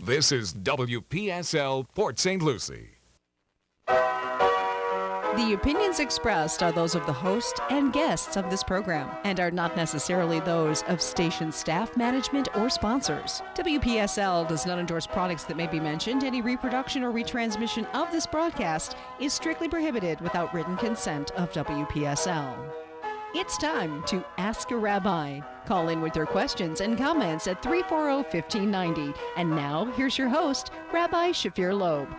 This is WPSL Port St. Lucie. The opinions expressed are those of the host and guests of this program and are not necessarily those of station staff, management, or sponsors. WPSL does not endorse products that may be mentioned. Any reproduction or retransmission of this broadcast is strictly prohibited without written consent of WPSL. It's time to Ask a Rabbi. Call in with your questions and comments at 340-1590. And now, here's your host, Rabbi Shafir Lobb.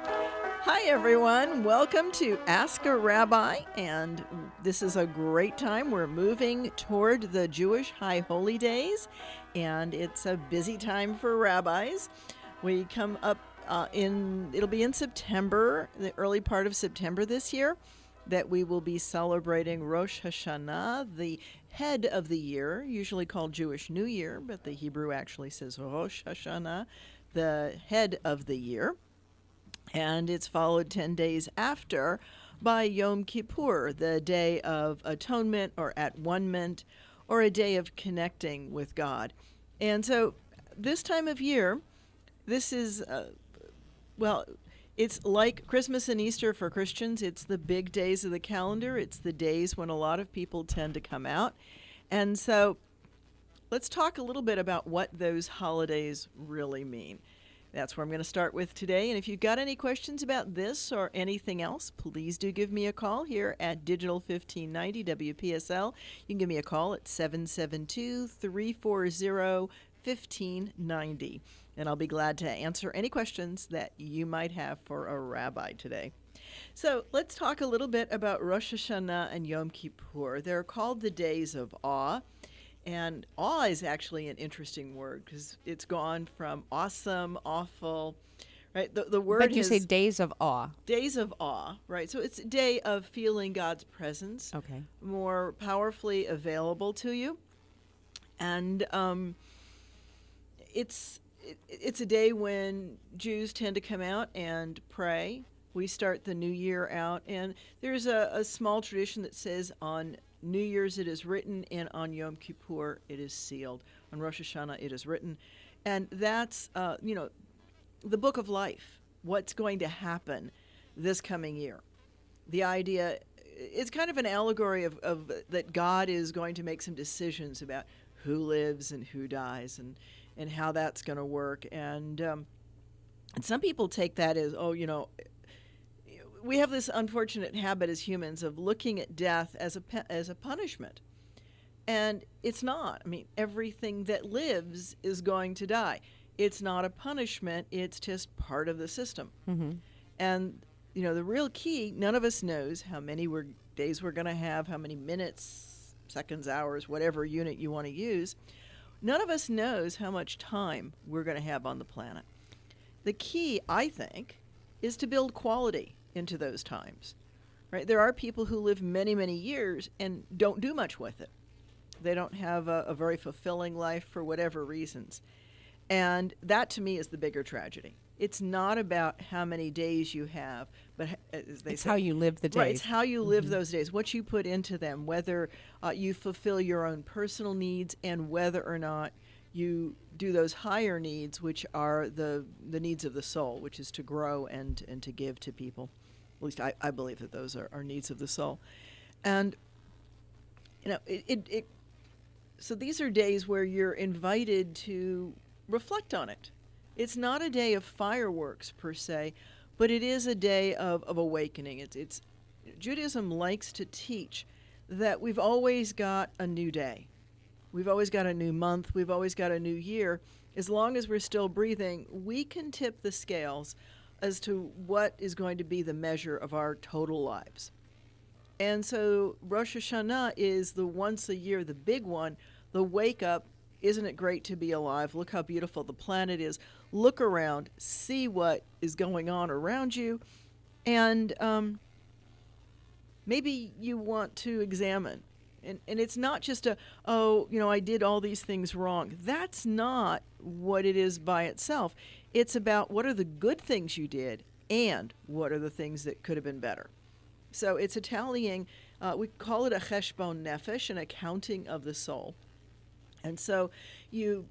Hi, everyone. Welcome to Ask a Rabbi. And this is a great time. We're moving toward the Jewish High Holy Days, and it's a busy time for rabbis. We come up it'll be in September, the early part of September this year, that we will be celebrating Rosh Hashanah, the head of the year, usually called Jewish New Year, but the Hebrew actually says Rosh Hashanah, the head of the year. And it's followed 10 days after by Yom Kippur, the Day of Atonement or At-One-ment, or a day of connecting with God. And so this time of year, this is, it's like Christmas and Easter for Christians. It's the big days of the calendar. It's the days when a lot of people tend to come out. And so let's talk a little bit about what those holidays really mean. That's where I'm going to start with today. And if you've got any questions about this or anything else, please do give me a call here at Digital 1590 WPSL. You can give me a call at 772-340-1590. And I'll be glad to answer any questions that you might have for a rabbi today. So let's talk a little bit about Rosh Hashanah and Yom Kippur. They're called the days of awe. And awe is actually an interesting word because it's gone from awesome, awful, right? The word But you is say days of awe. days of awe, right? So it's a day of feeling God's presence more powerfully available to you. And it's a day when Jews tend to come out and pray. We start the new year out, and there's a small tradition that says on New Year's it is written, and on Yom Kippur it is sealed. On Rosh Hashanah it is written. And that's, the book of life, what's going to happen this coming year. The idea, it's kind of an allegory of that God is going to make some decisions about who lives and who dies and how that's going to work. And some people take that as, we have this unfortunate habit as humans of looking at death as a punishment. And it's not. I mean, everything that lives is going to die. It's not a punishment. It's just part of the system. Mm-hmm. And, the real key, none of us knows how many days we're going to have, how many minutes, seconds, hours, whatever unit you want to use. None of us knows how much time we're going to have on the planet. The key, I think, is to build quality into those times, right? There are people who live many, many years and don't do much with it. They don't have a very fulfilling life for whatever reasons. And that, to me, is the bigger tragedy. It's not about how many days you have, but as they It's say, how you live the days. Right, it's how you live those days, what you put into them, whether you fulfill your own personal needs and whether or not you do those higher needs, which are the needs of the soul, which is to grow and to give to people. At least I believe that those are needs of the soul. And, so these are days where you're invited to reflect on it. It's not a day of fireworks per se, but it is a day of awakening. It's Judaism likes to teach that we've always got a new day. We've always got a new month. We've always got a new year. As long as we're still breathing, we can tip the scales as to what is going to be the measure of our total lives. And so Rosh Hashanah is the once a year, the big one, the wake up. Isn't it great to be alive? Look how beautiful the planet is. Look around, see what is going on around you, and maybe you want to examine. And it's not just I did all these things wrong. That's not what it is by itself. It's about what are the good things you did and what are the things that could have been better. So it's a tallying, we call it a cheshbon nefesh, an accounting of the soul. And so you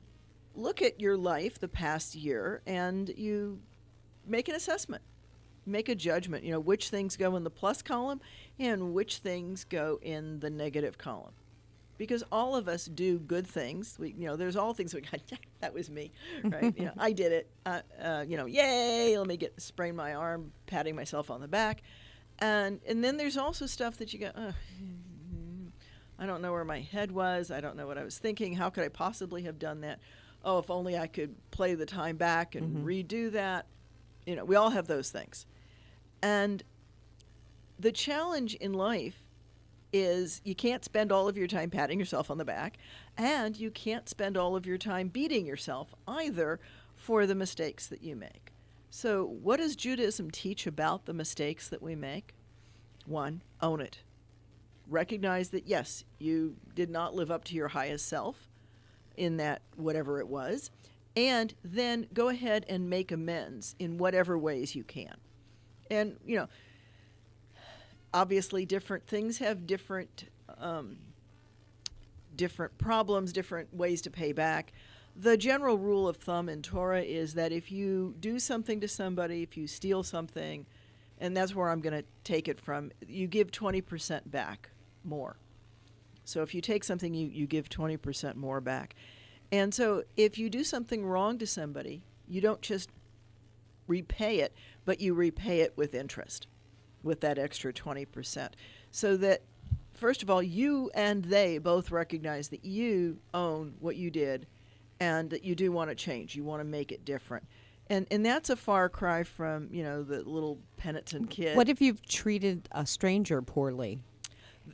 look at your life the past year and you make an assessment, make a judgment, which things go in the plus column and which things go in the negative column. Because all of us do good things. There's all things we got, that was me, right? I did it. Yay, let me sprain my arm, patting myself on the back. And then there's also stuff that you go, I don't know where my head was. I don't know what I was thinking. How could I possibly have done that? Oh, if only I could play the time back and redo that. We all have those things. And the challenge in life is you can't spend all of your time patting yourself on the back, and you can't spend all of your time beating yourself either for the mistakes that you make. So what does Judaism teach about the mistakes that we make? 1, own it. Recognize that, yes, you did not live up to your highest self in that whatever it was, and then go ahead and make amends in whatever ways you can. And, obviously different things have different problems, different ways to pay back. The general rule of thumb in Torah is that if you do something to somebody, if you steal something, and that's where I'm going to take it from, you give 20% back more. So if you take something, you give 20% more back. And so if you do something wrong to somebody, you don't just repay it, but you repay it with interest, with that extra 20%. So that, first of all, you and they both recognize that you own what you did and that you do want to change. You want to make it different. And that's a far cry from, the little penitent kid. What if you've treated a stranger poorly?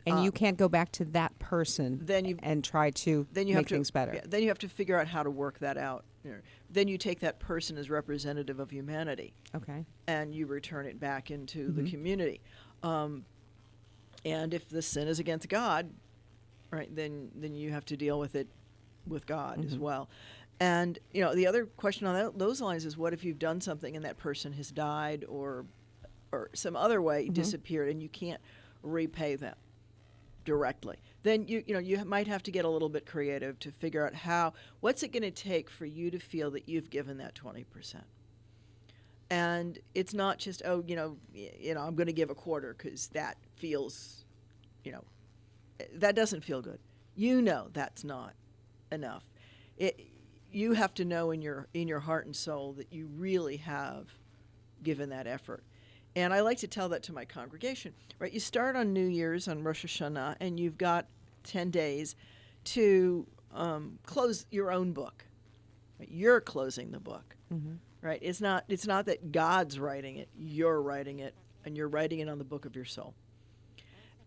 And you can't go back to that person and try to make things better. Yeah, then you have to figure out how to work that out. Then you take that person as representative of humanity. Okay. And you return it back into the community. And if the sin is against God, right, then you have to deal with it with God as well. And, the other question on those lines is, what if you've done something and that person has died or some other way disappeared and you can't repay them directly? Then you might have to get a little bit creative to figure out what's it going to take for you to feel that you've given that 20%. And it's not just, I'm going to give a quarter because that feels, that doesn't feel good. That's not enough. You have to know in your heart and soul that you really have given that effort. And I like to tell that to my congregation, right? You start on New Year's, on Rosh Hashanah, and you've got 10 days to close your own book. Right? You're closing the book, right? It's not that God's writing it. You're writing it, and you're writing it on the book of your soul.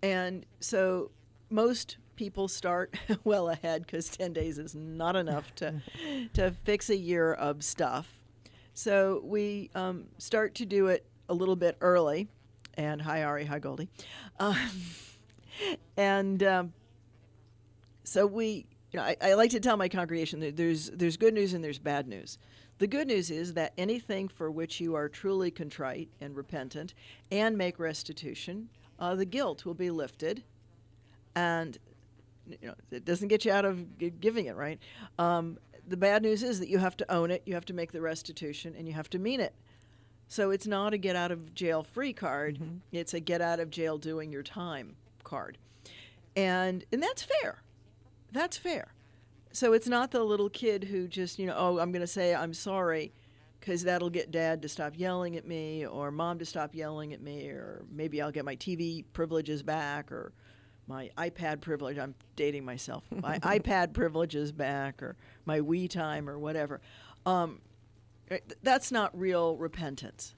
And so most people start well ahead because 10 days is not enough to fix a year of stuff. So we start to do it a little bit early, and hi Ari, hi Goldie, so we, I like to tell my congregation that there's good news and there's bad news. The good news is that anything for which you are truly contrite and repentant and make restitution, the guilt will be lifted, and it doesn't get you out of giving it, right? The bad news is that you have to own it, you have to make the restitution, and you have to mean it. So it's not a get out of jail free card. It's a get out of jail doing your time card. And that's fair. That's fair. So it's not the little kid who just, I'm going to say I'm sorry because that'll get dad to stop yelling at me or mom to stop yelling at me, or maybe I'll get my TV privileges back or my iPad privilege. I'm dating myself. My iPad privileges back, or my Wii time, or whatever. That's not real repentance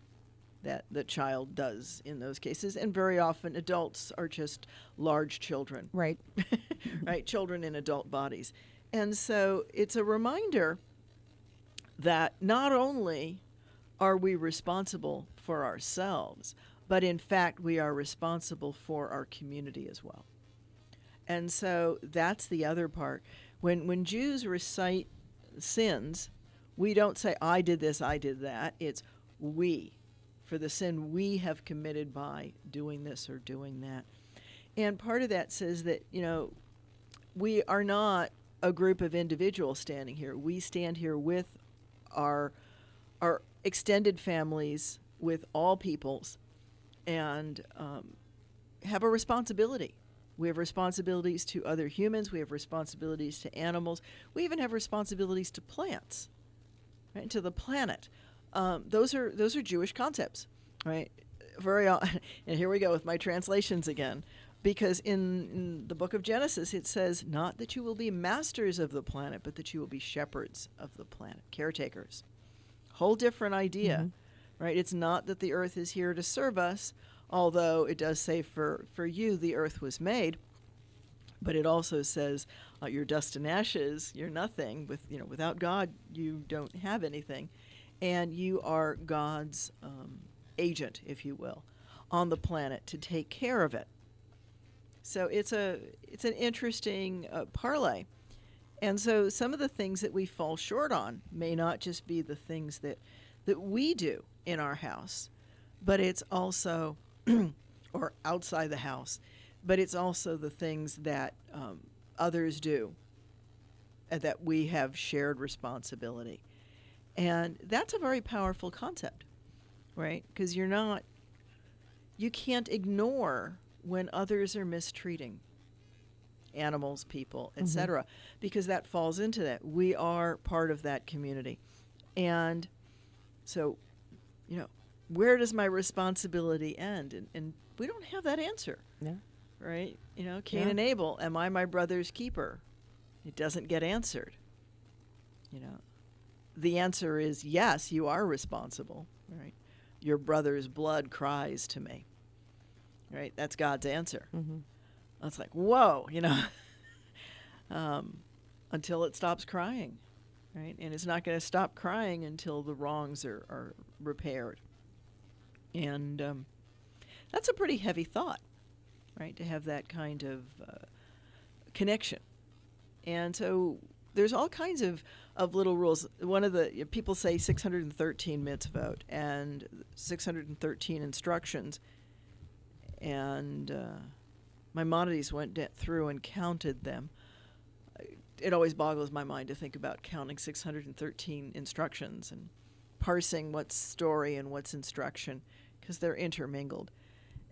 that the child does in those cases. And very often adults are just large children. Right. Right, children in adult bodies. And so it's a reminder that not only are we responsible for ourselves, but in fact we are responsible for our community as well. And so that's the other part. When Jews recite sins, we don't say, I did this, I did that. It's we, for the sin we have committed by doing this or doing that. And part of that says that, we are not a group of individuals standing here. We stand here with our extended families, with all peoples, and have a responsibility. We have responsibilities to other humans. We have responsibilities to animals. We even have responsibilities to plants, right? To the planet. Those are Jewish concepts, right? And here we go with my translations again, because in the book of Genesis it says, not that you will be masters of the planet, but that you will be shepherds of the planet, caretakers. Whole different idea, right? It's not that the earth is here to serve us, although it does say for you the earth was made, but it also says you're dust and ashes, you're nothing. Without God, you don't have anything, and you are God's agent, if you will, on the planet to take care of it. So it's an interesting parlay. And so some of the things that we fall short on may not just be the things that we do in our house, but it's also, or outside the house, but it's also the things that others do and that we have shared responsibility. And that's a very powerful concept, right? Because you can't ignore when others are mistreating animals, people, etc., because that falls into that. We are part of that community. And so, where does my responsibility end? And we don't have that answer. No. Right? Cain and Abel, am I my brother's keeper? It doesn't get answered. The answer is yes, you are responsible, right? Your brother's blood cries to me. Right? That's God's answer. It's like, whoa, until it stops crying, right? And it's not going to stop crying until the wrongs are repaired. And that's a pretty heavy thought, right, to have that kind of connection. And so there's all kinds of little rules. One of the people say 613 mitzvot and 613 instructions. And Maimonides went through and counted them. It always boggles my mind to think about counting 613 instructions and parsing what's story and what's instruction, because they're intermingled.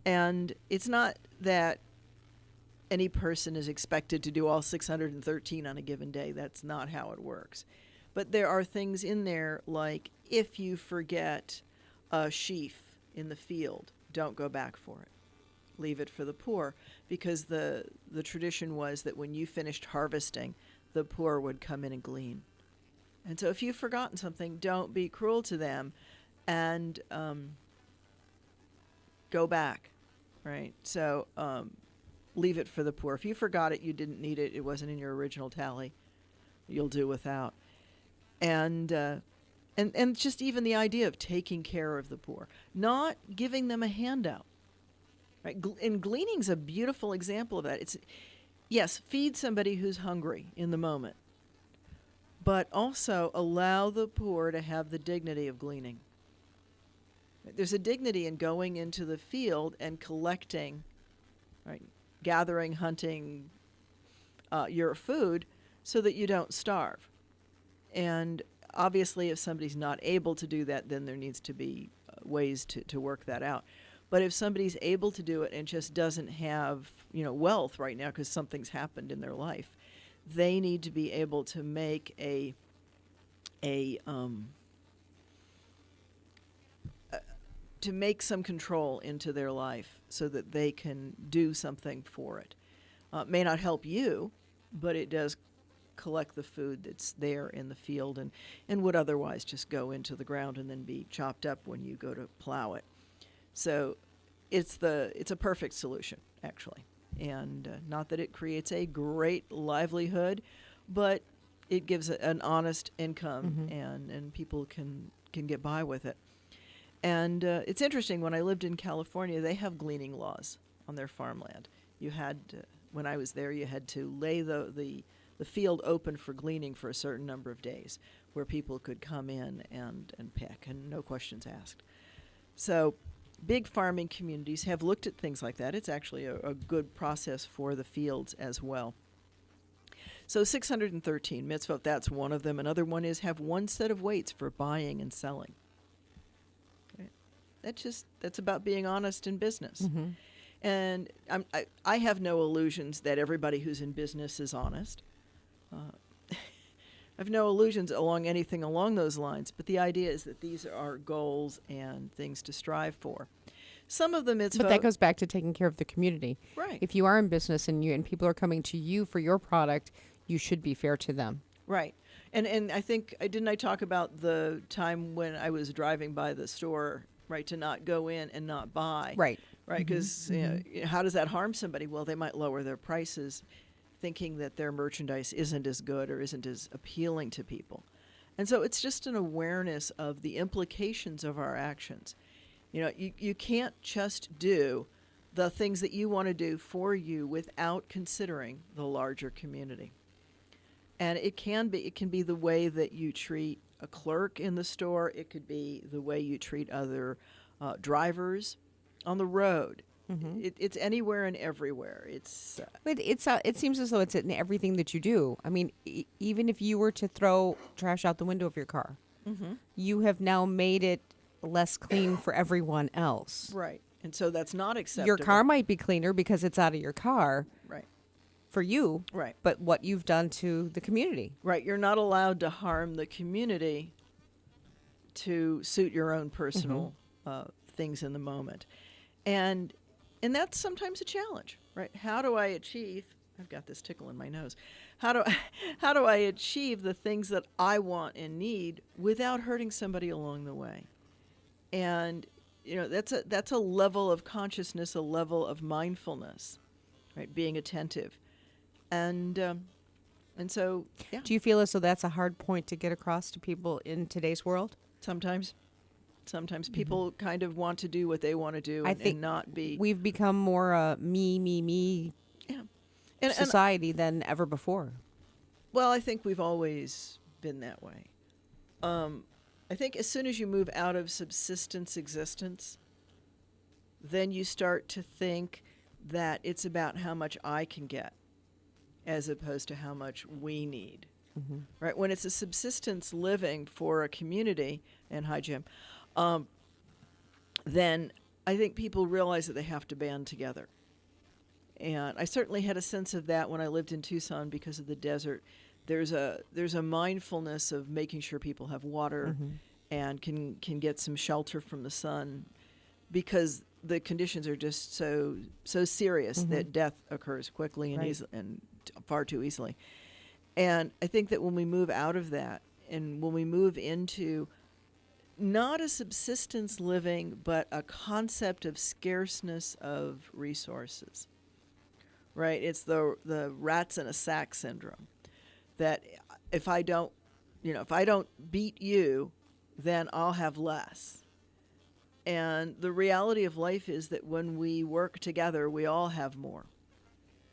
And it's not that any person is expected to do all 613 on a given day. That's not how it works. But there are things in there like, if you forget a sheaf in the field, don't go back for it. Leave it for the poor, because the tradition was that when you finished harvesting, the poor would come in and glean. And so if you've forgotten something, don't be cruel to them and go back, right? So leave it for the poor. If you forgot it, you didn't need it, it wasn't in your original tally, you'll do without. And just even the idea of taking care of the poor, not giving them a handout. Right? And gleaning's a beautiful example of that. It's, yes, feed somebody who's hungry in the moment, but also allow the poor to have the dignity of gleaning. There's a dignity in going into the field and collecting, right, gathering, hunting your food so that you don't starve. And obviously if somebody's not able to do that, then there needs to be ways to work that out. But if somebody's able to do it and just doesn't have, wealth right now because something's happened in their life, they need to be able to make to make some control into their life so that they can do something for it. It may not help you, but it does collect the food that's there in the field and would otherwise just go into the ground and then be chopped up when you go to plow it. So it's a perfect solution, actually. And not that it creates a great livelihood, but it gives an honest income, and people can get by with it. And it's interesting, when I lived in California, they have gleaning laws on their farmland. You had, when I was there, you had to lay the field open for gleaning for a certain number of days, where people could come in and pick, and no questions asked. So big farming communities have looked at things like that. It's actually a good process for the fields as well. So 613 mitzvot, that's one of them. Another one is have one set of weights for buying and selling. Okay. That's about being honest in business. And I have no illusions that everybody who's in business is honest. I have no illusions along anything along those lines, but the idea is that these are goals and things to strive for. Some of the mitzvot... But that goes back to taking care of the community. Right. If you are in business and people are coming to you for your product, you should be fair to them. Right. And I think, didn't I talk about the time when I was driving by the store, right, to not go in and not buy? Right. Right, because how does that harm somebody? Well, they might lower their prices thinking that their merchandise isn't as good or isn't as appealing to people. And so it's just an awareness of the implications of our actions. You can't just do the things that you want to do for you without considering the larger community. And it can be the way that you treat a clerk in the store. It could be the way you treat other drivers on the road. It's anywhere and everywhere. It seems as though it's in everything that you do. I mean, even if you were to throw trash out the window of your car, you have now made it less clean for everyone else. Right. And so that's not acceptable. Your car might be cleaner because it's out of your car. Right. For you. Right. But what you've done to the community. Right. You're not allowed to harm the community to suit your own personal things in the moment. And that's sometimes a challenge, right? How do I achieve, I've got this tickle in my nose, how do I achieve the things that I want and need without hurting somebody along the way? And, that's a level of consciousness, a level of mindfulness, right? Being attentive. And so, yeah. Do you feel as though that's a hard point to get across to people in today's world? Sometimes people kind of want to do what they want to do and not be... We've become more me society than ever before. Well, I think we've always been that way. I think as soon as you move out of subsistence existence, then you start to think that it's about how much I can get as opposed to how much we need. Right? When it's a subsistence living for a community, and hi, Jim, then I think people realize that they have to band together. And I certainly had a sense of that when I lived in Tucson because of the desert. There's a mindfulness of making sure people have water and can get some shelter from the sun because the conditions are just so serious that death occurs quickly and and far too easily. And I think that when we move out of that and when we move into not a subsistence living, but a concept of scarceness of resources, right? It's the rats in a sack syndrome, that if I don't beat you, then I'll have less. And the reality of life is that when we work together, we all have more.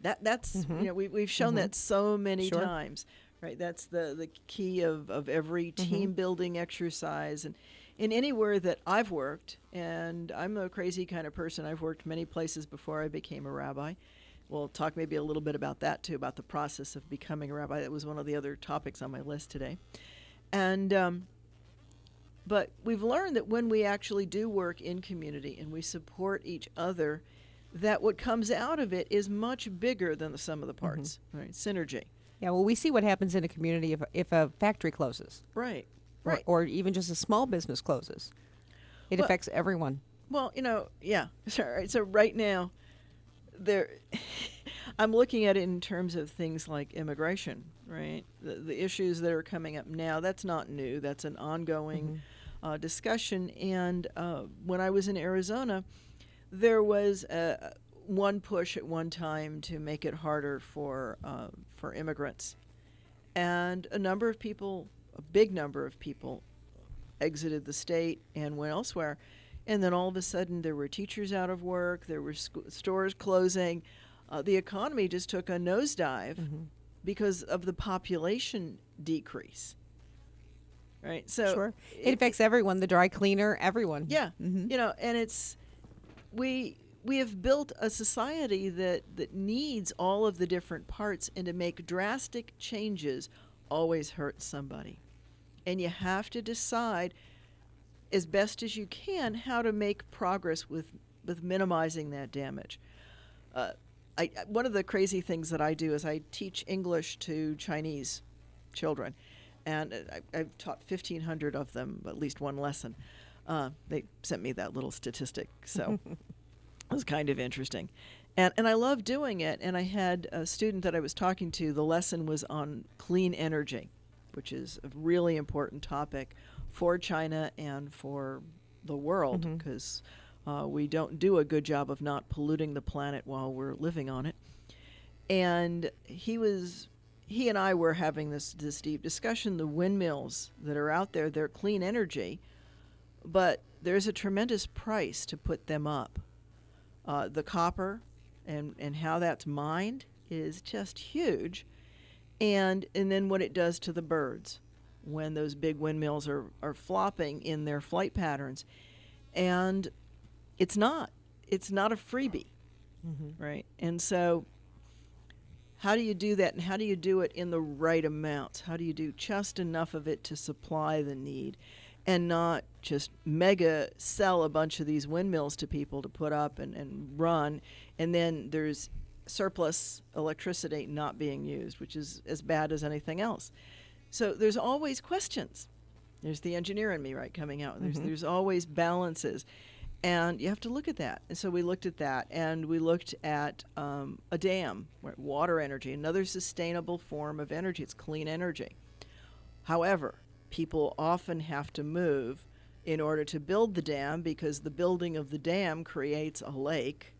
That's we've shown that so many times, right? That's the key of every team building exercise. And in anywhere that I've worked, and I'm a crazy kind of person, I've worked many places before I became a rabbi. We'll talk maybe a little bit about that too, about the process of becoming a rabbi. That was one of the other topics on my list today. And but we've learned that when we actually do work in community and we support each other, that what comes out of it is much bigger than the sum of the parts, right? Synergy. Yeah, well, we see what happens in a community if a factory closes. Right. Or even just a small business closes. It affects everyone. Well, yeah. So right now, I'm looking at it in terms of things like immigration, right? The issues that are coming up now, that's not new. That's an ongoing discussion. And when I was in Arizona, there was one push at one time to make it harder for immigrants. And a big number of people exited the state and went elsewhere. And then all of a sudden there were teachers out of work, there were stores closing. The economy just took a nosedive because of the population decrease. Right? So sure. It affects everyone, the dry cleaner, everyone. Yeah. And it's we we have built a society that needs all of the different parts, and to make drastic changes always hurts somebody. And you have to decide as best as you can how to make progress with minimizing that damage. One of the crazy things that I do is I teach English to Chinese children, and I've taught 1,500 of them at least one lesson. They sent me that little statistic, so it was kind of interesting. And I love doing it, and I had a student that I was talking to, the lesson was on clean energy, which is a really important topic for China and for the world, because we don't do a good job of not polluting the planet while we're living on it. And he and I were having this deep discussion. The windmills that are out there, they're clean energy, but there's a tremendous price to put them up. The copper and how that's mined is just huge. And then what it does to the birds when those big windmills are flopping in their flight patterns. And it's not a freebie, right? And so how do you do that, and how do you do it in the right amounts? How do you do just enough of it to supply the need and not just mega sell a bunch of these windmills to people to put up and run, and then there's surplus electricity not being used, which is as bad as anything else. So there's always questions. There's the engineer in me, right, coming out. There's always balances. And you have to look at that. And so we looked at that, and we looked at a dam, water energy, another sustainable form of energy. It's clean energy. However, people often have to move in order to build the dam, because the building of the dam creates a lake,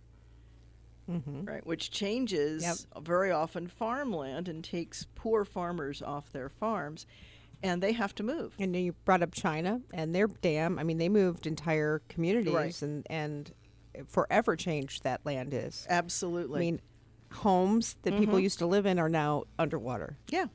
right, which changes very often farmland and takes poor farmers off their farms. And they have to move. And you brought up China and their dam. I mean, they moved entire communities, right, and forever changed that land is. Absolutely. I mean, homes that people used to live in are now underwater. Yeah.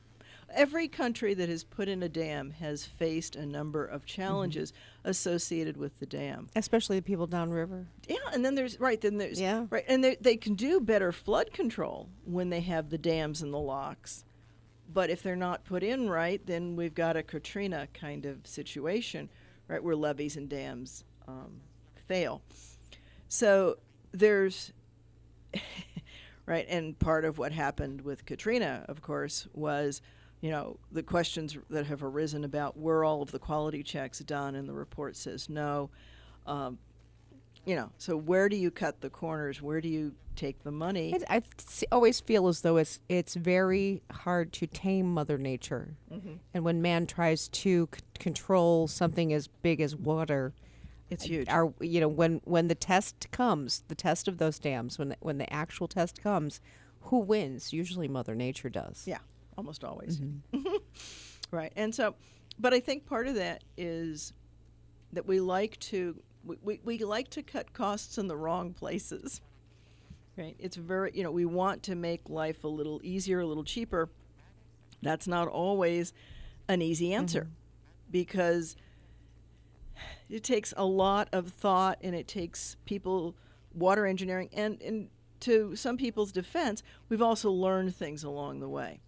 Every country that has put in a dam has faced a number of challenges associated with the dam. Especially the people downriver. Yeah, and then there's right, and they can do better flood control when they have the dams and the locks. But if they're not put in right, then we've got a Katrina kind of situation, right, where levees and dams fail. So there's, right, and part of what happened with Katrina, of course, was, the questions that have arisen about were all of the quality checks done, and the report says no. So where do you cut the corners? Where do you take the money? I always feel as though it's very hard to tame Mother Nature. And when man tries to control something as big as water, it's huge. When the test comes, the test of those dams, when the actual test comes, who wins? Usually Mother Nature does. Yeah, almost always. Right. And so, but I think part of that is that we like to cut costs in the wrong places. Right? It's very, we want to make life a little easier, a little cheaper. That's not always an easy answer, because it takes a lot of thought, and it takes people, water engineering, and to some people's defense, we've also learned things along the way.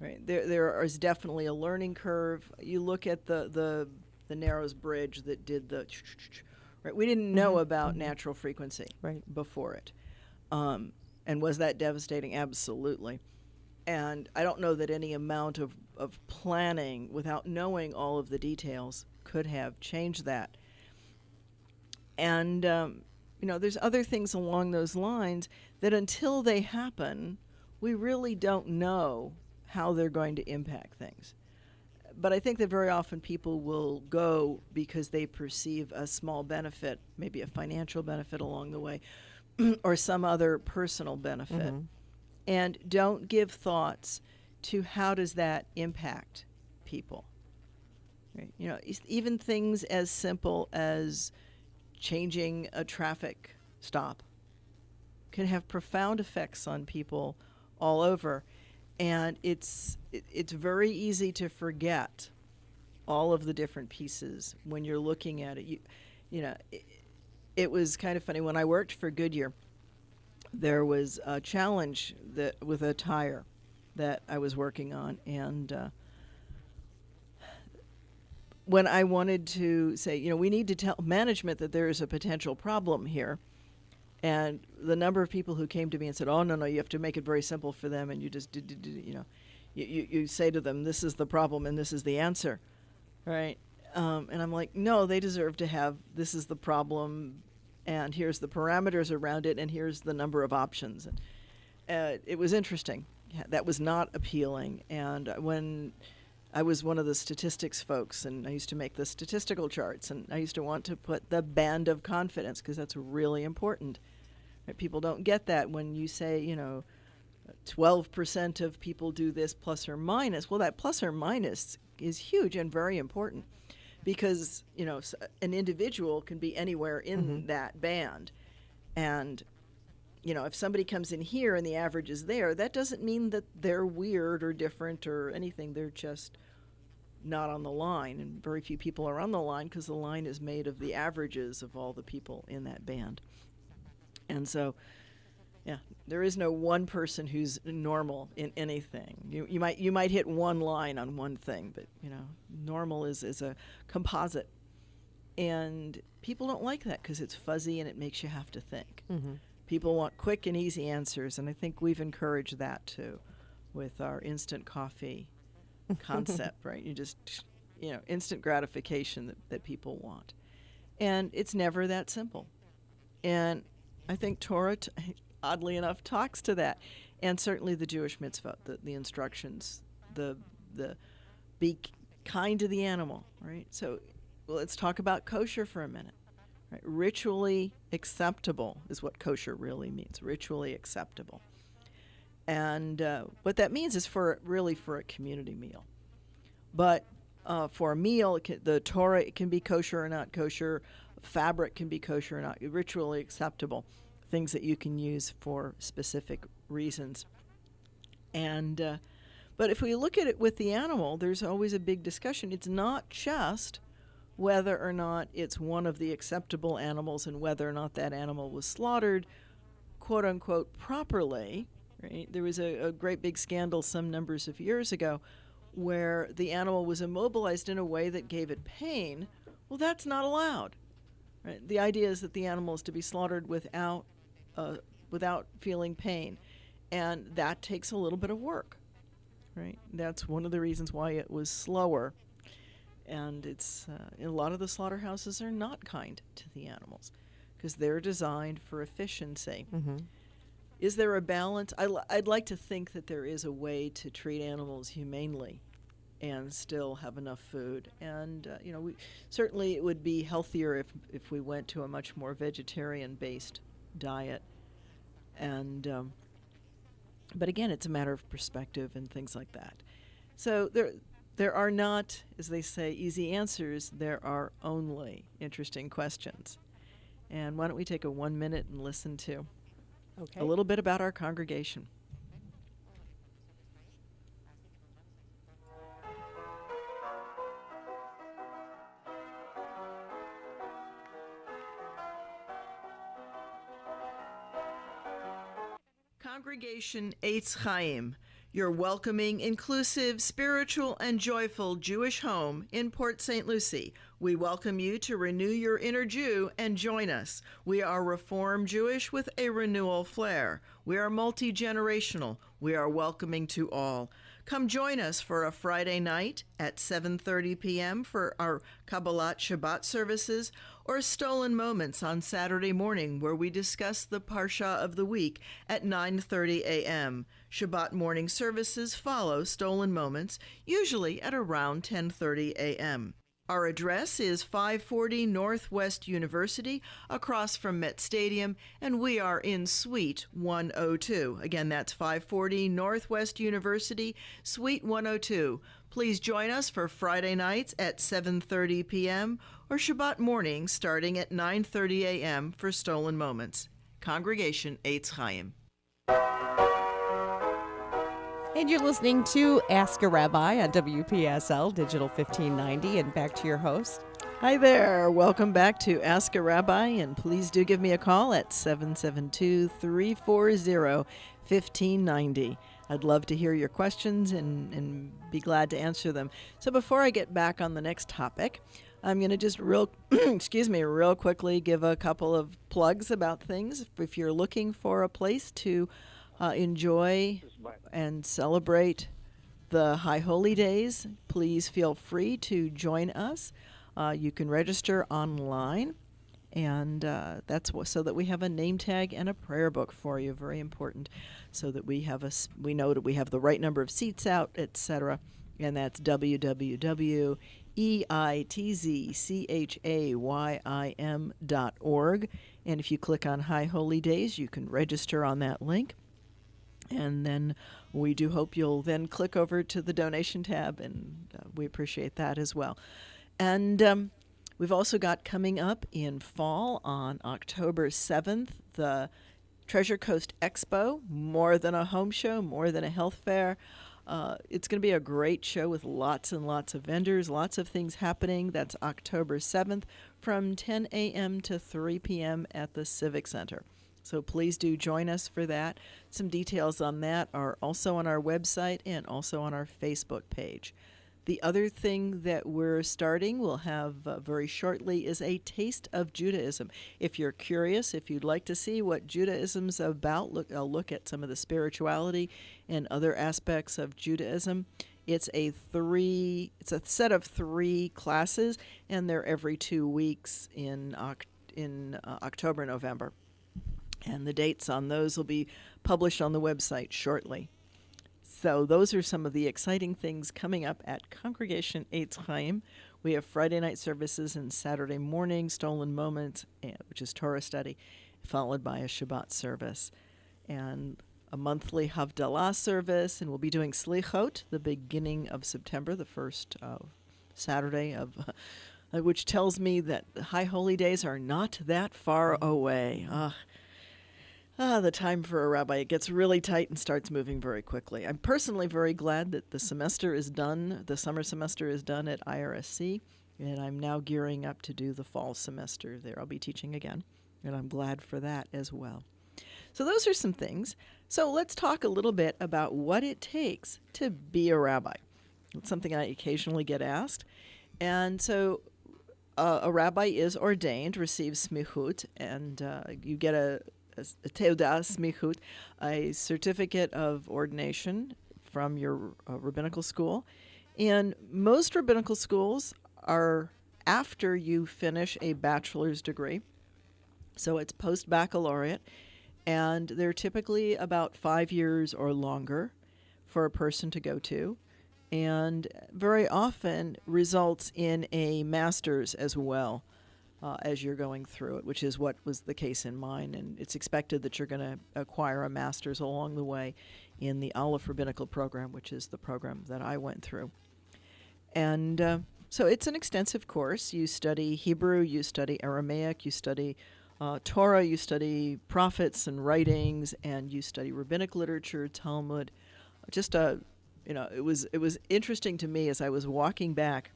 Right? There is definitely a learning curve. You look at the Narrows Bridge that did the, right? We didn't know about natural frequency before it. And was that devastating? Absolutely. And I don't know that any amount of planning without knowing all of the details could have changed that. And, there's other things along those lines that until they happen, we really don't know how they're going to impact things. But I think that very often people will go because they perceive a small benefit, maybe a financial benefit along the way, or some other personal benefit, and don't give thoughts to how does that impact people. Right? Even things as simple as changing a traffic stop can have profound effects on people all over. And it's very easy to forget all of the different pieces when you're looking at it. it was kind of funny. When I worked for Goodyear, there was a challenge with a tire that I was working on, and when I wanted to say, we need to tell management that there is a potential problem here, and the number of people who came to me and said, "Oh, no, you have to make it very simple for them, and you just you say to them, this is the problem and this is the answer, right?" And I'm like, no, they deserve to have, this is the problem, and here's the parameters around it, and here's the number of options. And it was interesting. That was not appealing. And when I was one of the statistics folks, and I used to make the statistical charts, and I used to want to put the band of confidence, because that's really important. Right? People don't get that when you say, 12% of people do this plus or minus. Well, that plus or minus is huge and very important, because, an individual can be anywhere in that band. And, if somebody comes in here and the average is there, that doesn't mean that they're weird or different or anything. They're just not on the line. And very few people are on the line, because the line is made of the averages of all the people in that band. And so, there is no one person who's normal in anything. You might hit one line on one thing, but normal is a composite, and people don't like that because it's fuzzy and it makes you have to think. People want quick and easy answers, and I think we've encouraged that too, with our instant coffee concept, right? You just instant gratification that people want, and it's never that simple. And I think Torah, oddly enough, talks to that, and certainly the Jewish mitzvot, the instructions, the be kind to the animal, right? So let's talk about kosher for a minute. Right? Ritually acceptable is what kosher really means. Ritually acceptable, and what that means is for a community meal. But for a meal, the Torah, it can be kosher or not kosher. Fabric can be kosher or not. Ritually acceptable. Things that you can use for specific reasons. And but if we look at it with the animal, there's always a big discussion. It's not just whether or not it's one of the acceptable animals and whether or not that animal was slaughtered, quote unquote, properly. Right? There was a great big scandal some numbers of years ago where the animal was immobilized in a way that gave it pain. Well, that's not allowed. Right? The idea is that the animal is to be slaughtered without feeling pain, and that takes a little bit of work. Right? That's one of the reasons why it was slower. And it's a lot of the slaughterhouses are not kind to the animals because they're designed for efficiency. Is there a balance? I'd like to think that there is a way to treat animals humanely and still have enough food. And certainly it would be healthier if we went to a much more vegetarian-based diet. And but again, it's a matter of perspective and things like that. So there are not, as they say, easy answers. There are only interesting questions. And why don't we take a 1 minute and listen to a little bit about our congregation. Congregation Eitz Chayim, your welcoming, inclusive, spiritual, and joyful Jewish home in Port St. Lucie. We welcome you to renew your inner Jew and join us. We are Reform Jewish with a renewal flair. We are multi-generational. We are welcoming to all. Come join us for a Friday night at 7:30 p.m. for our Kabbalat Shabbat services, or Stolen Moments on Saturday morning, where we discuss the Parsha of the week at 9:30 a.m. Shabbat morning services follow Stolen Moments, usually at around 10:30 a.m. Our address is 540 Northwest University, across from Met Stadium, and we are in Suite 102. Again, that's 540 Northwest University, Suite 102. Please join us for Friday nights at 7:30 p.m. or Shabbat morning starting at 9:30 a.m. for Stolen Moments. Congregation Eitz Chayim. And you're listening to Ask a Rabbi on WPSL Digital 1590. And back to your host, Hi there. Welcome back to Ask a Rabbi, and please do give me a call at 772-340-1590. I'd love to hear your questions and be glad to answer them. So before I get back on the next topic, I'm going to just real quickly give a couple of plugs about things. If you're looking for a place to enjoy and celebrate the High Holy Days, please feel free to join us. You can register online, and that's so that we have a name tag and a prayer book for you. Very important, so that we know that we have the right number of seats out, etc. And that's www.eitzchayim.org. And if you click on High Holy Days, you can register on that link. And then we do hope you'll then click over to the donation tab, and we appreciate that as well. And we've also got coming up in fall on October 7th, the Treasure Coast Expo, more than a home show, more than a health fair. It's going to be a great show with lots and lots of vendors, lots of things happening. That's October 7th from 10 a.m. to 3 p.m. at the Civic Center. So please do join us for that. Some details on that are also on our website and also on our Facebook page. The other thing that we're starting, we'll have very shortly, is a taste of Judaism. If you're curious, if you'd like to see what Judaism's about, I'll look at some of the spirituality and other aspects of Judaism. It's a set of 3 classes, and they're every 2 weeks in October, November. And the dates on those will be published on the website shortly. So those are some of the exciting things coming up at Congregation Eitz Chayim. We have Friday night services and Saturday morning Stolen Moments, which is Torah study, followed by a Shabbat service. And a monthly Havdalah service, and we'll be doing Slichot the beginning of September, the first Saturday of which tells me that High Holy Days are not that far away. The time for a rabbi, it gets really tight and starts moving very quickly. I'm personally very glad that the semester is done, the summer semester is done at IRSC, and I'm now gearing up to do the fall semester there. I'll be teaching again, and I'm glad for that as well. So those are some things. So let's talk a little bit about what it takes to be a rabbi. It's something I occasionally get asked. And so a rabbi is ordained, receives smichut, and you get a teudah smichut, a certificate of ordination from your rabbinical school. And most rabbinical schools are after you finish a bachelor's degree. So it's post-baccalaureate, and they're typically about 5 years or longer for a person to go to, and very often results in a master's as well. As you're going through it, which is what was the case in mine. And it's expected that you're going to acquire a master's along the way in the Aleph Rabbinical program, which is the program that I went through. And so it's an extensive course. You study Hebrew, you study Aramaic, you study Torah, you study prophets and writings, and you study rabbinic literature, Talmud. It was interesting to me as I was walking back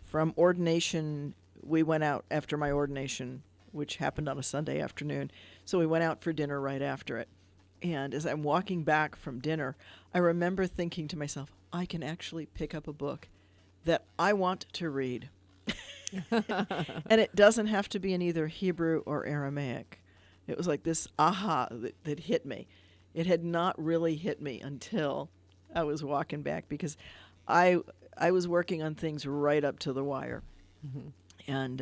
from ordination. We went out after my ordination, which happened on a Sunday afternoon. So we went out for dinner right after it. And as I'm walking back from dinner, I remember thinking to myself, I can actually pick up a book that I want to read. And it doesn't have to be in either Hebrew or Aramaic. It was like this aha that hit me. It had not really hit me until I was walking back, because I was working on things right up to the wire. Mm-hmm. And,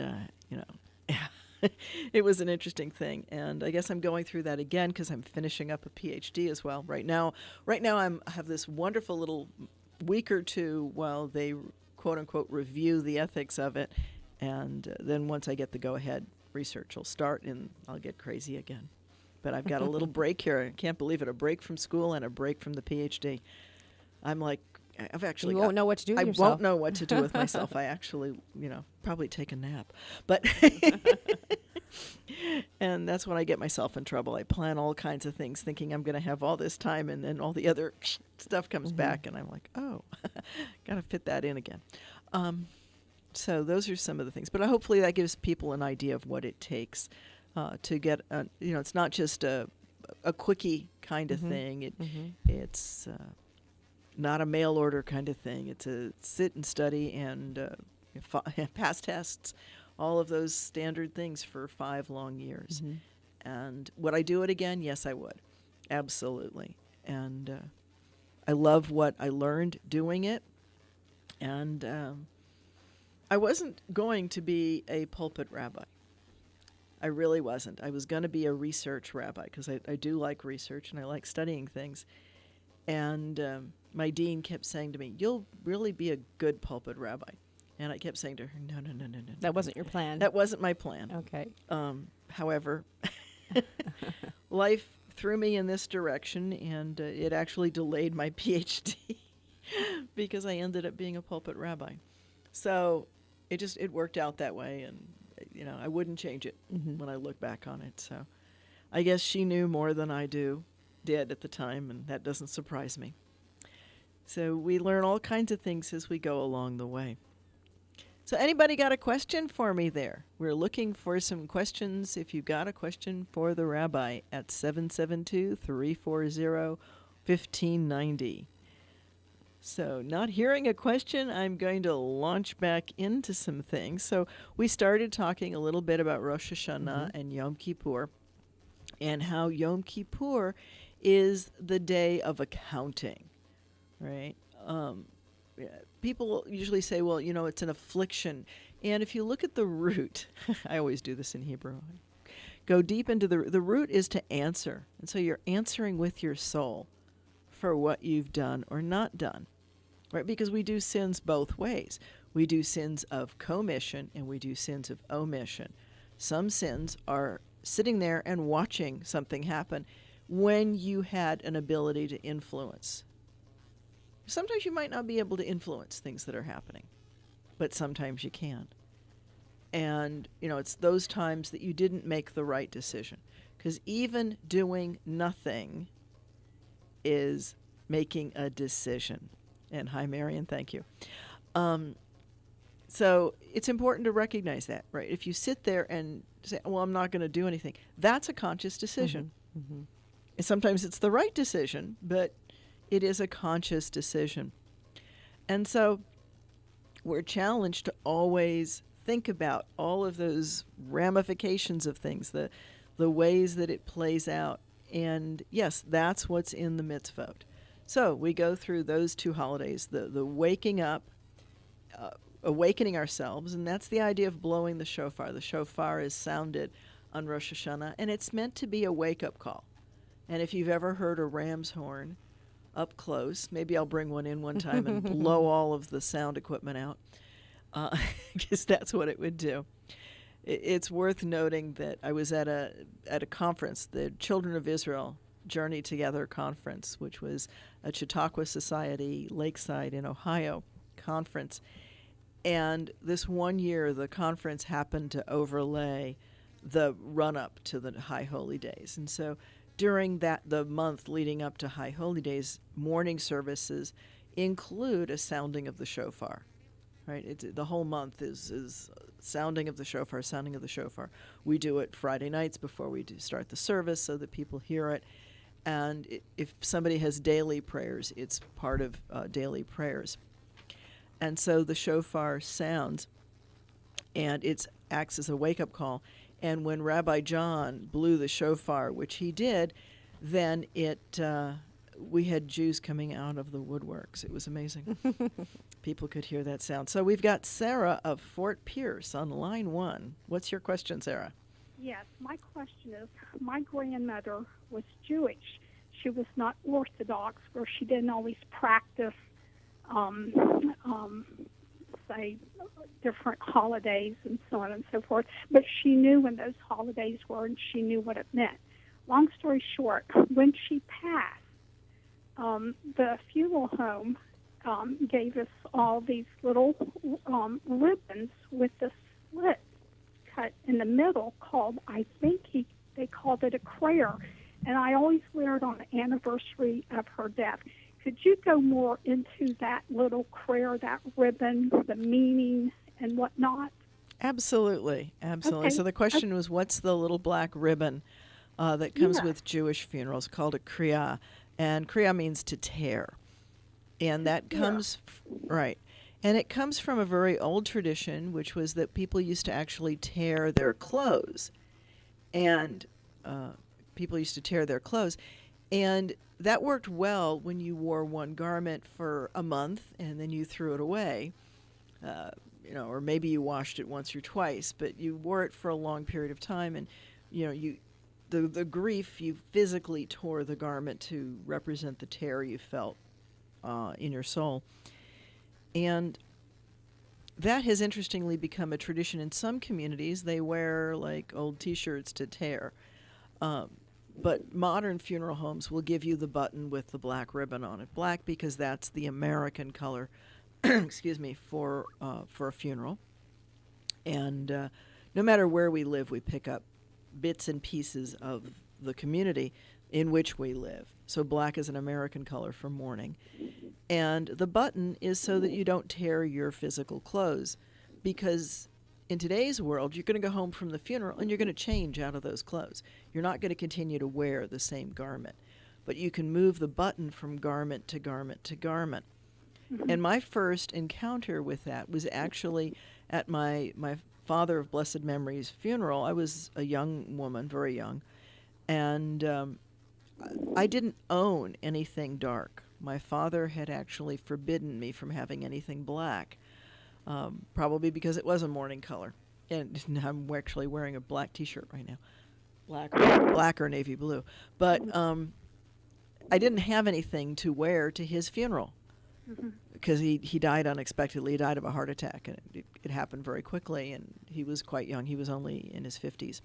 it was an interesting thing. And I guess I'm going through that again because I'm finishing up a PhD as well. Right now I have this wonderful little week or two while they, quote unquote, review the ethics of it. And then once I get the go-ahead, research will start and I'll get crazy again. But I've got a little break here. I can't believe it. A break from school and a break from the PhD. I'm like, I've actually won't know what to do with yourself. I won't know what to do with myself. I actually, probably take a nap. But and that's when I get myself in trouble. I plan all kinds of things thinking I'm going to have all this time, and then all the other stuff comes back, and I'm like, oh, got to fit that in again. So those are some of the things. But hopefully that gives people an idea of what it takes to get, it's not just a quickie kind of thing. It's not a mail order kind of thing. It's a sit and study and pass tests, all of those standard things for 5 long years. And would I do it again? Yes, I would. Absolutely. And I love what I learned doing it. And I wasn't going to be a pulpit rabbi. I really wasn't. I was going to be a research rabbi because I do like research and I like studying things. And my dean kept saying to me, "You'll really be a good pulpit rabbi." And I kept saying to her, no. That wasn't your plan. That wasn't my plan. Okay. However, life threw me in this direction, and it actually delayed my PhD because I ended up being a pulpit rabbi. So it worked out that way, and I wouldn't change it when I look back on it. So I guess she knew more than I did at the time, and that doesn't surprise me. So we learn all kinds of things as we go along the way. So anybody got a question for me there? We're looking for some questions. If you got a question for the rabbi at 772-340-1590. So not hearing a question, I'm going to launch back into some things. So we started talking a little bit about Rosh Hashanah and Yom Kippur and how Yom Kippur is the day of accounting, right? People usually say, well, it's an affliction. And if you look at the root, I always do this in Hebrew, go deep into the root is to answer. And so you're answering with your soul for what you've done or not done, right? Because we do sins both ways. We do sins of commission and we do sins of omission. Some sins are sitting there and watching something happen when you had an ability to influence. Sometimes you might not be able to influence things that are happening, but sometimes you can. And, it's those times that you didn't make the right decision. Because even doing nothing is making a decision. And hi, Marion, thank you. So it's important to recognize that, right? If you sit there and say, well, I'm not going to do anything, that's a conscious decision. And sometimes it's the right decision, but it is a conscious decision. And so we're challenged to always think about all of those ramifications of things, the ways that it plays out. And yes, that's what's in the mitzvot. So we go through those 2 holidays, the waking up, awakening ourselves, and that's the idea of blowing the shofar. The shofar is sounded on Rosh Hashanah, and it's meant to be a wake-up call. And if you've ever heard a ram's horn up close, maybe I'll bring one in one time and blow all of the sound equipment out, because that's what it would do. It's worth noting that I was at a conference, the Children of Israel Journey Together conference, which was a Chautauqua Society Lakeside in Ohio conference. And this one year, the conference happened to overlay the run-up to the High Holy Days. And so during the month leading up to High Holy Days, morning services include a sounding of the shofar, right? The whole month is sounding of the shofar. We do it Friday nights before we start the service so that people hear it. And if somebody has daily prayers, it's part of daily prayers. And so the shofar sounds, and it acts as a wake-up call. And when Rabbi John blew the shofar, which he did, then we had Jews coming out of the woodworks. It was amazing. People could hear that sound. So we've got Sarah of Fort Pierce on line 1. What's your question, Sarah? Yes, my question is, my grandmother was Jewish. She was not Orthodox, where she didn't always practice, say, different holidays and so on and so forth. But she knew when those holidays were, and she knew what it meant. Long story short, when she passed, the funeral home gave us all these little ribbons with the slit cut in the middle called, I think they called it a prayer. And I always wear it on the anniversary of her death. Could you go more into that little prayer, that ribbon, the meaning, and whatnot? Absolutely. Okay. So the question was, what's the little black ribbon that comes Yeah. with Jewish funerals, called a kriya, and kriya means to tear, and that comes right, and it comes from a very old tradition, which was that people used to actually tear their clothes, and people used to tear their clothes, and that worked well when you wore one garment for a month and then you threw it away. Or maybe you washed it once or twice, but you wore it for a long period of time, and the grief, you physically tore the garment to represent the tear you felt in your soul, and that has interestingly become a tradition in some communities. They wear like old T-shirts to tear, but modern funeral homes will give you the button with the black ribbon on it, black because that's the American color. Excuse me, for a funeral. And no matter where we live, we pick up bits and pieces of the community in which we live. So black is an American color for mourning. And the button is so that you don't tear your physical clothes, because in today's world, you're going to go home from the funeral and you're going to change out of those clothes. You're not going to continue to wear the same garment, but you can move the button from garment to garment to garment. And my first encounter with that was actually at my father of blessed memory's funeral. I was a young woman, very young, and I didn't own anything dark. My father had actually forbidden me from having anything black, probably because it was a mourning color. And I'm actually wearing a black T-shirt right now, black or navy blue. But I didn't have anything to wear to his funeral, because he died unexpectedly. He died of a heart attack, and it happened very quickly, and he was quite young. He was only in his 50s.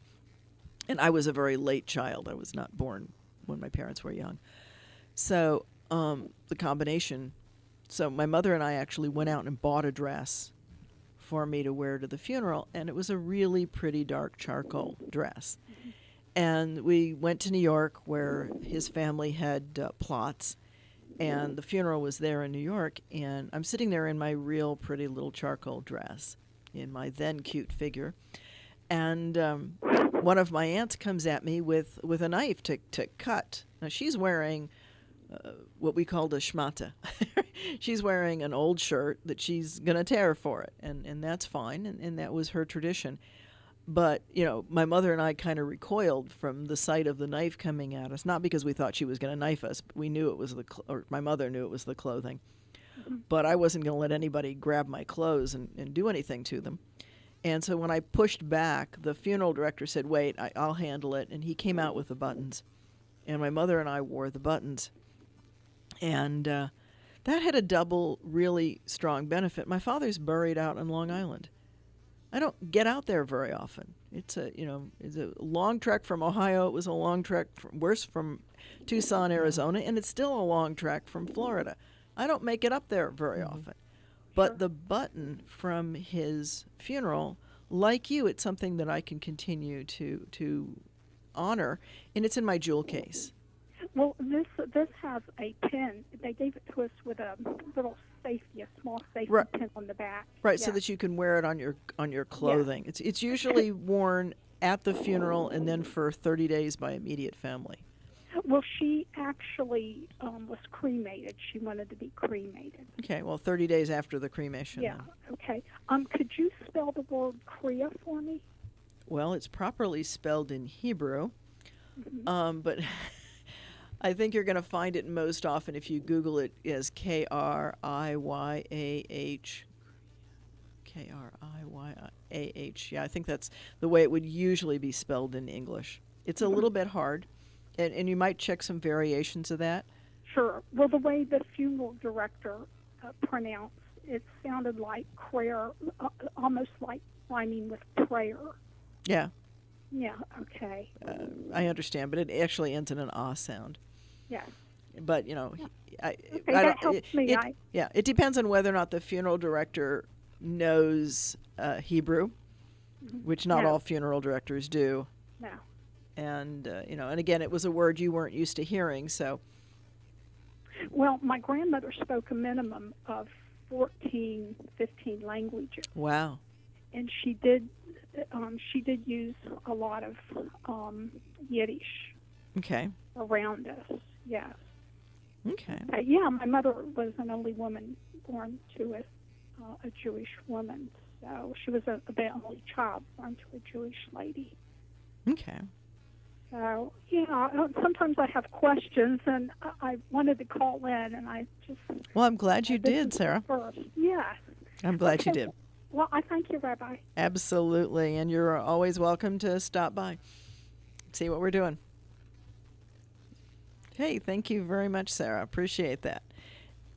And I was a very late child. I was not born when my parents were young. So the combination, so my mother and I actually went out and bought a dress for me to wear to the funeral, and it was a really pretty dark charcoal dress. And we went to New York, where his family had plots, and the funeral was there in New York, and I'm sitting there in my real pretty little charcoal dress, in my then cute figure, and one of my aunts comes at me with a knife to cut. Now, she's wearing what we called a shmata. She's wearing an old shirt that she's going to tear for it, and that's fine, and that was her tradition. But, my mother and I kind of recoiled from the sight of the knife coming at us, not because we thought she was going to knife us, but we knew it was or my mother knew it was the clothing. But I wasn't going to let anybody grab my clothes and do anything to them. And so when I pushed back, the funeral director said, wait, I'll handle it. And he came out with the buttons. And my mother and I wore the buttons. And that had a double really strong benefit. My father's buried out on Long Island. I don't get out there very often. It's a long trek from Ohio. It was a long trek from Tucson, Arizona, and it's still a long trek from Florida. I don't make it up there very often. But the button from his funeral, like you, it's something that I can continue to honor, and it's in my jewel case. Well, this has a pin. They gave it to us with a little safety, a small safety pin on the back. Right, yeah. so that you can wear it on your clothing. Yeah. It's usually worn at the funeral and then for 30 days by immediate family. Well, she actually was cremated. She wanted to be cremated. Okay, well, 30 days after the cremation. Yeah, then. okay. Could you spell the word kriya for me? Well, it's properly spelled in Hebrew, but I think you're going to find it most often if you Google it as Kriyah. Kriyah. Yeah, I think that's the way it would usually be spelled in English. It's a little bit hard, and you might check some variations of that. Sure. Well, the way the funeral director pronounced it sounded like prayer, almost like rhyming with prayer. Yeah. Yeah, okay. I understand, but it actually ends in an ah sound. Yes. But, that helps me. It depends on whether or not the funeral director knows Hebrew, which not all funeral directors do. No. And, and again, it was a word you weren't used to hearing, so. Well, my grandmother spoke a minimum of 14, 15 languages. Wow. And she did use a lot of Yiddish Okay. around us. Yes. Okay. Yeah, my mother was an only woman born to a Jewish woman, so she was the only child born to a Jewish lady. Okay. So, sometimes I have questions, and I wanted to call in, and I just... Well, I'm glad you did, Sarah. First. Yes. I'm glad you did. Well, I thank you, Rabbi. Absolutely. And you're always welcome to stop by, see what we're doing. Hey, thank you very much, Sarah. Appreciate that.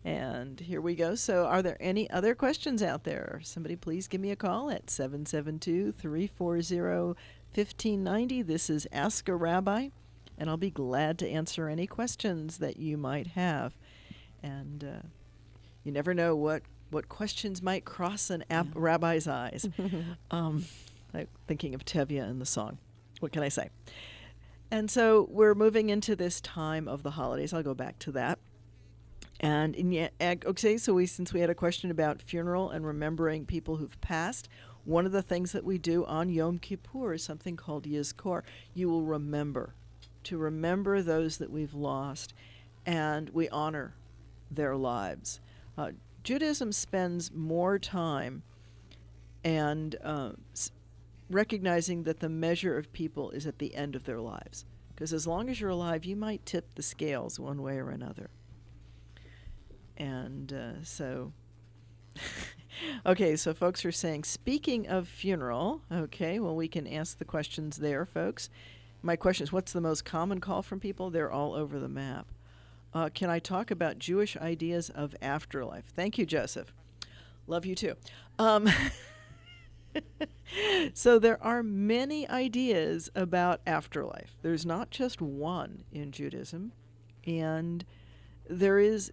And here we go. So are there any other questions out there? Somebody please give me a call at 772-340-1590. This is Ask a Rabbi, and I'll be glad to answer any questions that you might have. And you never know what questions might cross an rabbi's eyes. Like thinking of Tevye in the song. What can I say? And so we're moving into this time of the holidays. I'll go back to that. And since we had a question about funeral and remembering people who've passed, one of the things that we do on Yom Kippur is something called Yizkor. You will remember those that we've lost, and we honor their lives. Judaism spends more time and recognizing that the measure of people is at the end of their lives. Because as long as you're alive, you might tip the scales one way or another. And okay, so folks are saying, speaking of funeral, okay, well, we can ask the questions there, folks. My question is, what's the most common call from people? They're all over the map. Can I talk about Jewish ideas of afterlife? Thank you, Joseph. Love you too. So there are many ideas about afterlife. There's not just one in Judaism. And the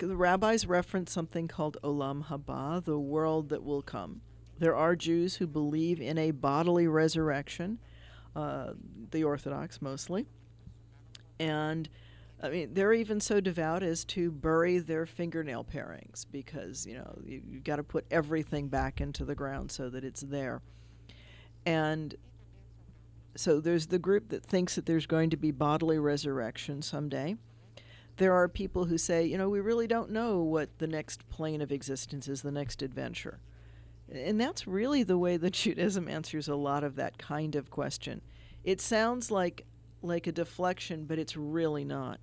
rabbis reference something called Olam Haba, the world that will come. There are Jews who believe in a bodily resurrection, the Orthodox mostly. And I mean, they're even so devout as to bury their fingernail parings because, you've got to put everything back into the ground so that it's there. And so there's the group that thinks that there's going to be bodily resurrection someday. There are people who say, we really don't know what the next plane of existence is, the next adventure. And that's really the way that Judaism answers a lot of that kind of question. It sounds like a deflection, but it's really not.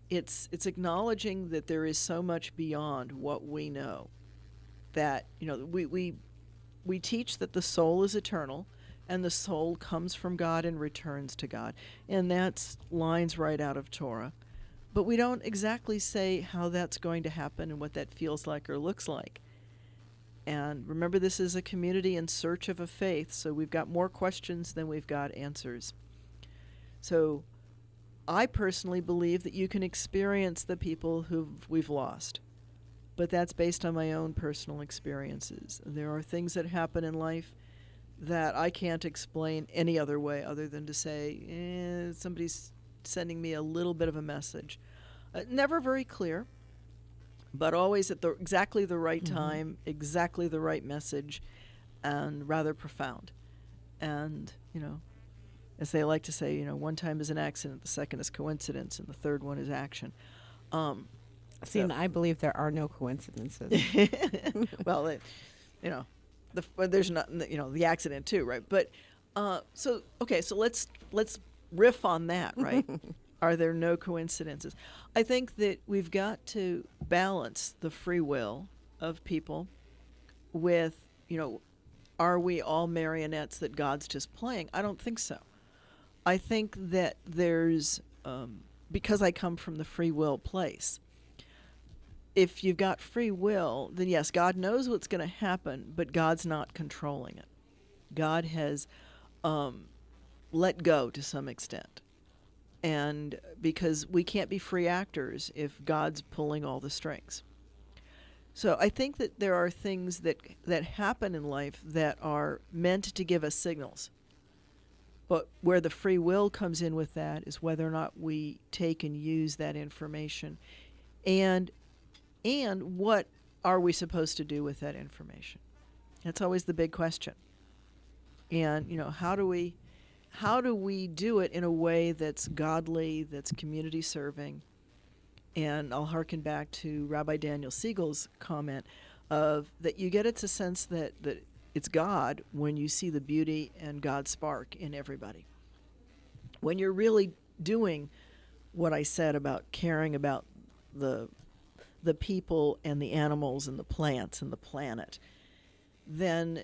It's acknowledging that there is so much beyond what we know. That, we teach that the soul is eternal, and the soul comes from God and returns to God. And that's lines right out of Torah. But we don't exactly say how that's going to happen and what that feels like or looks like. And remember, this is a community in search of a faith, so we've got more questions than we've got answers. So I personally believe that you can experience the people who we've lost, but that's based on my own personal experiences. There are things that happen in life that I can't explain any other way other than to say, somebody's sending me a little bit of a message. Never very clear, but always at exactly the right time, exactly the right message, and rather profound. And, as they like to say, one time is an accident, the second is coincidence, and the third one is action. And I believe there are no coincidences. Well, there's not, the accident too, right? But so let's riff on that, right? Are there no coincidences? I think that we've got to balance the free will of people with, are we all marionettes that God's just playing? I don't think so. I think that there's, because I come from the free will place, if you've got free will, then yes, God knows what's going to happen, but God's not controlling it. God has let go to some extent. And because we can't be free actors if God's pulling all the strings. So I think that there are things that happen in life that are meant to give us signals. But where the free will comes in with that is whether or not we take and use that information. And what are we supposed to do with that information? That's always the big question. And, how do we do it in a way that's godly, that's community serving? And I'll hearken back to Rabbi Daniel Siegel's comment of that you get it's a sense that it's God when you see the beauty and God's spark in everybody. When you're really doing what I said about caring about the people and the animals and the plants and the planet, then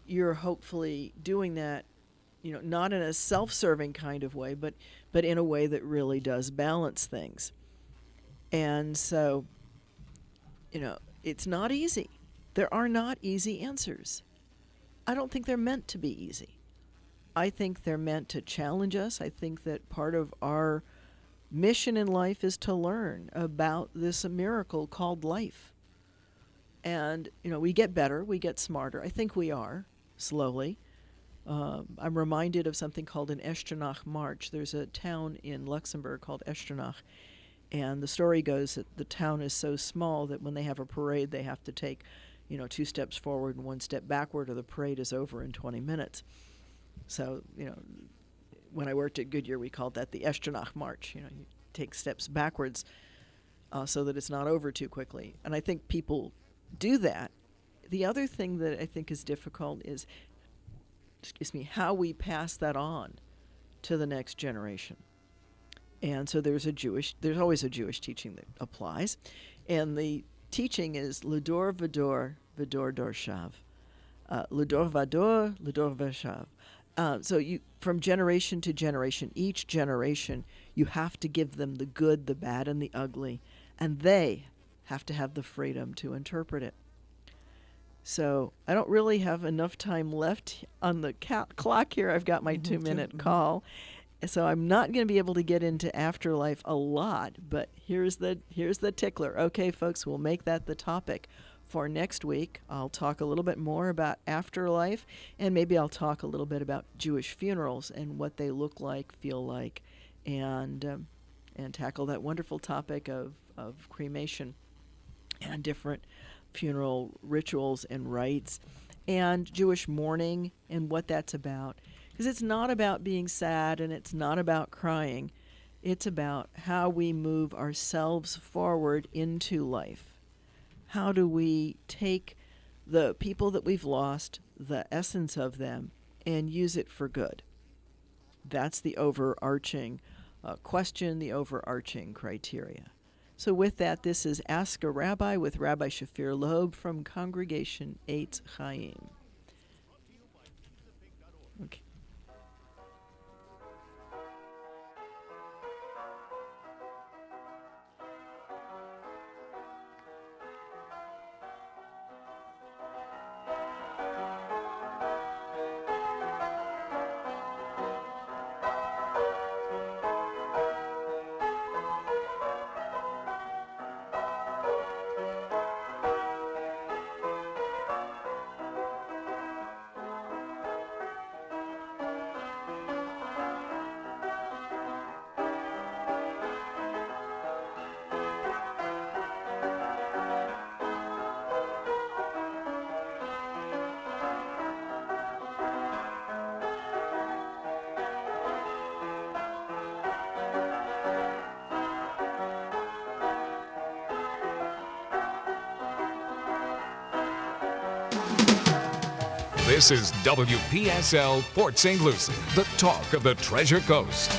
you're hopefully doing that, not in a self-serving kind of way, but in a way that really does balance things. And so, it's not easy. There are not easy answers. I don't think they're meant to be easy. I think they're meant to challenge us. I think that part of our mission in life is to learn about this miracle called life. And, we get better, we get smarter. I think we are, slowly. I'm reminded of something called an Echternach March. There's a town in Luxembourg called Echternach. And the story goes that the town is so small that when they have a parade, they have to take, 2 steps forward and 1 step backward, or the parade is over in 20 minutes. So, when I worked at Goodyear, we called that the Echternach March. You take steps backwards so that it's not over too quickly. And I think people do that. The other thing that I think is difficult is, how we pass that on to the next generation. And so there's always a Jewish teaching that applies. And the teaching is L'dor v'dor, v'dor dor shav. L'dor v'dor, l'dor v'shav. So from generation to generation, each generation, you have to give them the good, the bad, and the ugly. And they have to have the freedom to interpret it. So I don't really have enough time left on the clock here. I've got my 2-minute call. So I'm not going to be able to get into afterlife a lot, but here's the tickler. Okay, folks, we'll make that the topic for next week. I'll talk a little bit more about afterlife, and maybe I'll talk a little bit about Jewish funerals and what they look like, feel like, and tackle that wonderful topic of cremation and different funeral rituals and rites, and Jewish mourning and what that's about. Because it's not about being sad and it's not about crying. It's about how we move ourselves forward into life. How do we take the people that we've lost, the essence of them, and use it for good? That's the overarching question, the overarching criteria. So with that, this is Ask a Rabbi with Rabbi Shafir Lobb from Congregation Eitz Chayim. Okay. This is WPSL Port St. Lucie, the talk of the Treasure Coast.